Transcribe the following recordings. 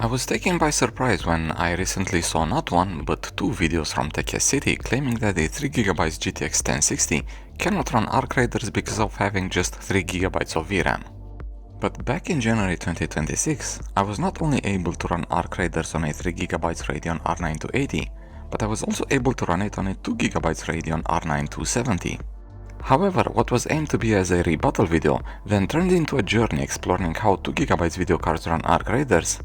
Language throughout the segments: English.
I was taken by surprise when I recently saw not one but two videos from Techie City claiming that the 3GB GTX 1060 cannot run Arc Raiders because of having just 3GB of VRAM. But back in January 2026, I was not only able to run Arc Raiders on a 3GB Radeon R9 280, but I was also able to run it on a 2GB Radeon R9 270. However, what was aimed to be as a rebuttal video then turned into a journey exploring how 2GB video cards run Arc Raiders,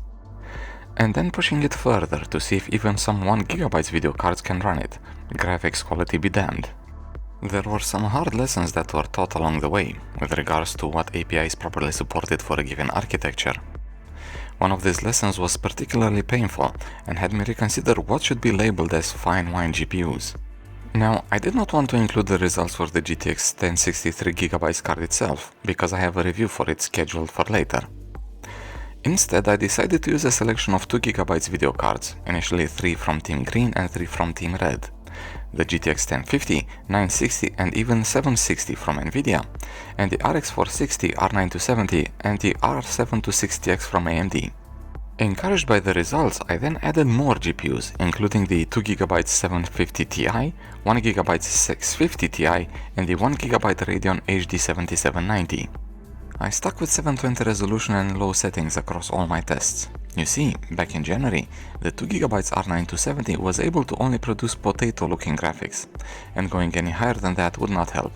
and then pushing it further to see if even some 1GB video cards can run it, graphics quality be damned. There were some hard lessons that were taught along the way, with regards to what API is properly supported for a given architecture. One of these lessons was particularly painful, and had me reconsider what should be labeled as fine wine GPUs. Now, I did not want to include the results for the GTX 1063 GB card itself, because I have a review for it scheduled for later. Instead, I decided to use a selection of 2GB video cards, initially 3 from Team Green and 3 from Team Red. The GTX 1050, 960 and even 760 from NVIDIA, and the RX 460, R9 270 and the R7 from AMD. Encouraged by the results, I then added more GPUs, including the 2GB 750 Ti, 1GB 650 Ti and the 1GB Radeon HD 7790. I stuck with 720 resolution and low settings across all my tests. You see, back in January, the 2GB R9 270 was able to only produce potato-looking graphics, and going any higher than that would not help.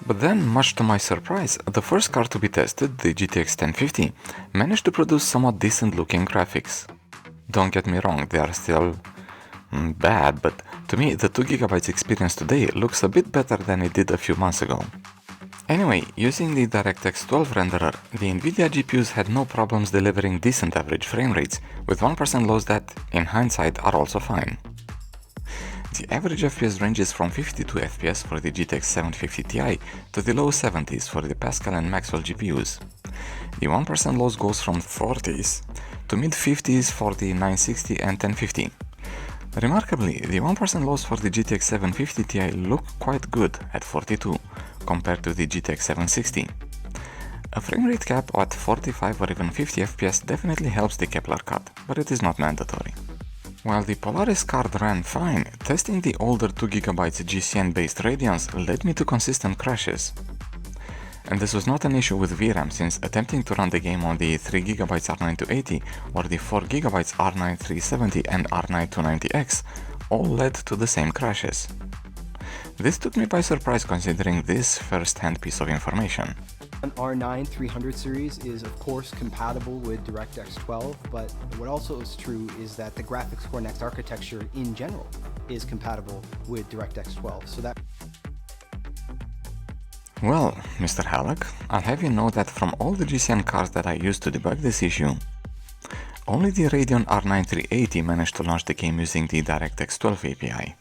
But then, much to my surprise, the first card to be tested, the GTX 1050, managed to produce somewhat decent-looking graphics. Don't get me wrong, they are still bad, but to me the 2GB experience today looks a bit better than it did a few months ago. Anyway, using the DirectX 12 renderer, the NVIDIA GPUs had no problems delivering decent average frame rates, with 1% lows that, in hindsight, are also fine. The average FPS ranges from 52 FPS for the GTX 750 Ti to the low 70s for the Pascal and Maxwell GPUs. The 1% loss goes from 40s to mid 50s for the 960 and 1050. Remarkably, the 1% loss for the GTX 750 Ti look quite good at 42 compared to the GTX 760. A frame rate cap at 45 or even 50 FPS definitely helps the Kepler cut, but it is not mandatory. While the Polaris card ran fine, testing the older 2GB GCN based Radeons led me to consistent crashes. And this was not an issue with VRAM, since attempting to run the game on the 3GB R9 280 or the 4GB R9 370 and R9 290X all led to the same crashes. This took me by surprise considering this first-hand piece of information. An R9 300 series is of course compatible with DirectX 12, but what also is true is that the graphics core next architecture in general is compatible with DirectX 12. So that. Well, Mr. Halleck, I'll have you know that from all the GCN cards that I used to debug this issue, only the Radeon R9 380 managed to launch the game using the DirectX 12 API.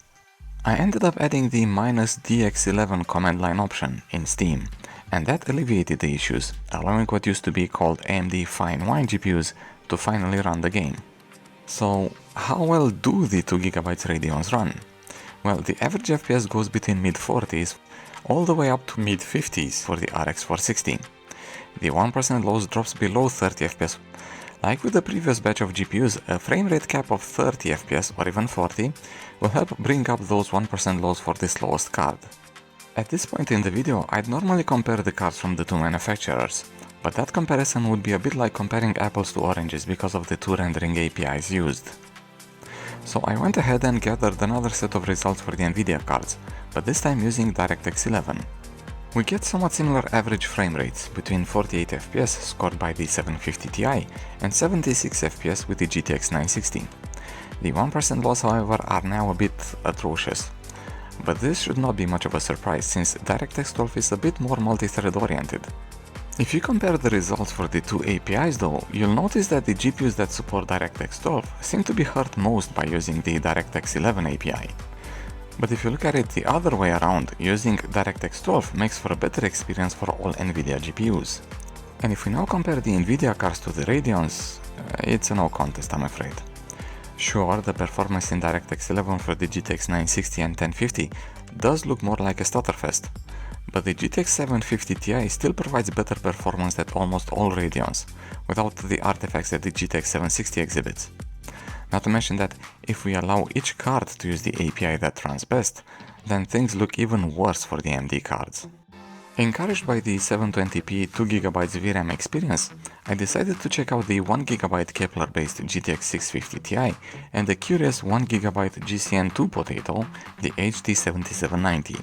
I ended up adding the -DX11 command line option in Steam, and that alleviated the issues, allowing what used to be called AMD Fine Wine GPUs to finally run the game. So, how well do the 2GB Radeons run? Well, the average FPS goes between mid-40s all the way up to mid-50s for the RX 460. The 1% loss drops below 30 FPS. Like with the previous batch of GPUs, a frame rate cap of 30 FPS or even 40 will help bring up those 1% lows for the slowest card. At this point in the video, I'd normally compare the cards from the two manufacturers, but that comparison would be a bit like comparing apples to oranges because of the two rendering APIs used. So I went ahead and gathered another set of results for the NVIDIA cards, but this time using DirectX 11. We get somewhat similar average frame rates, between 48 FPS scored by the 750 Ti and 76 FPS with the GTX 960. The 1% loss, however, are now a bit atrocious. But this should not be much of a surprise, since DirectX 12 is a bit more multi-thread oriented. If you compare the results for the two APIs though, you'll notice that the GPUs that support DirectX 12 seem to be hurt most by using the DirectX 11 API. But if you look at it the other way around, using DirectX 12 makes for a better experience for all NVIDIA GPUs. And if we now compare the NVIDIA cards to the Radeons, it's a no contest, I'm afraid. Sure, the performance in DirectX 11 for the GTX 960 and 1050 does look more like a stutterfest, But the GTX 750 Ti still provides better performance than almost all Radeons, without the artifacts that the GTX 760 exhibits. Not to mention that if we allow each card to use the API that runs best, then things look even worse for the AMD cards. Encouraged by the 720p 2GB VRAM experience, I decided to check out the 1GB Kepler based GTX 650 Ti and the curious 1GB GCN2 potato, the HD 7790.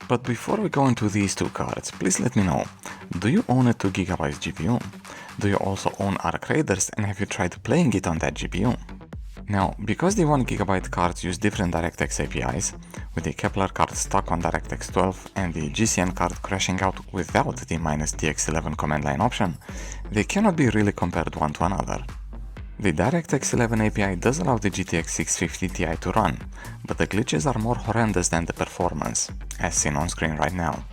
But before we go into these two cards, please let me know, do you own a 2GB GPU? Do you also own Arc Raiders, and have you tried playing it on that GPU? Now, because the 1GB cards use different DirectX APIs, with the Kepler card stuck on DirectX 12 and the GCN card crashing out without the -DX11 command line option, they cannot be really compared one to another. The DirectX 11 API does allow the GTX 650 Ti to run, but the glitches are more horrendous than the performance, as seen on screen right now.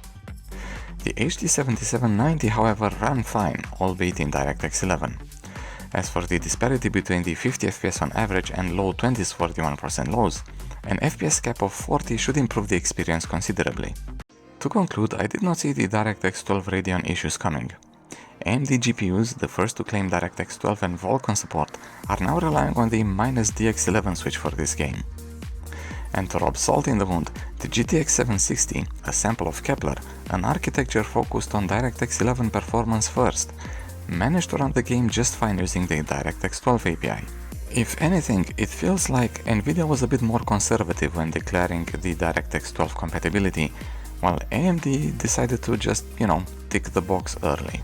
The HD 7790, however, ran fine, albeit in DirectX 11. As for the disparity between the 50 FPS on average and low 20s 41% lows, an FPS cap of 40 should improve the experience considerably. To conclude, I did not see the DirectX 12 Radeon issues coming. AMD GPUs, the first to claim DirectX 12 and Vulkan support, are now relying on the -DX11 switch for this game. And to rub salt in the wound, the GTX 760, a sample of Kepler, an architecture focused on DirectX 11 performance first, managed to run the game just fine using the DirectX 12 API. If anything, it feels like NVIDIA was a bit more conservative when declaring the DirectX 12 compatibility, while AMD decided to just, tick the box early.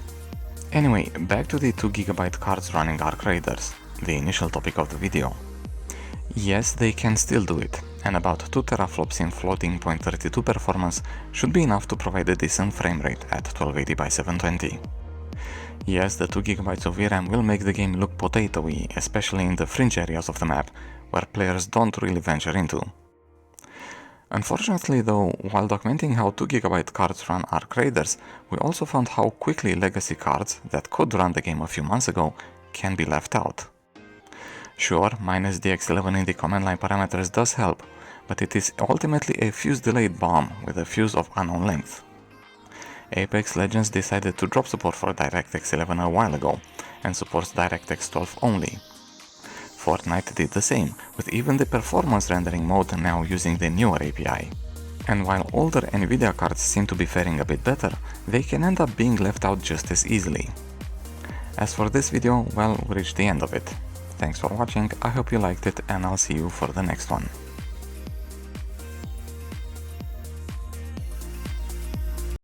Anyway, back to the 2GB cards running Arc Raiders, the initial topic of the video. Yes, they can still do it, and about 2 teraflops in floating .32 performance should be enough to provide a decent frame rate at 1280x720. Yes, the 2GB of VRAM will make the game look potato-y, especially in the fringe areas of the map, where players don't really venture into. Unfortunately though, while documenting how 2GB cards run Arc Raiders, we also found how quickly legacy cards that could run the game a few months ago can be left out. Sure, -DX11 in the command line parameters does help, but it is ultimately a fuse delayed bomb with a fuse of unknown length. Apex Legends decided to drop support for DirectX 11 a while ago, and supports DirectX 12 only. Fortnite did the same, with even the performance rendering mode now using the newer API. And while older NVIDIA cards seem to be faring a bit better, they can end up being left out just as easily. As for this video, well, we reached the end of it. Thanks for watching, I hope you liked it, and I'll see you for the next one.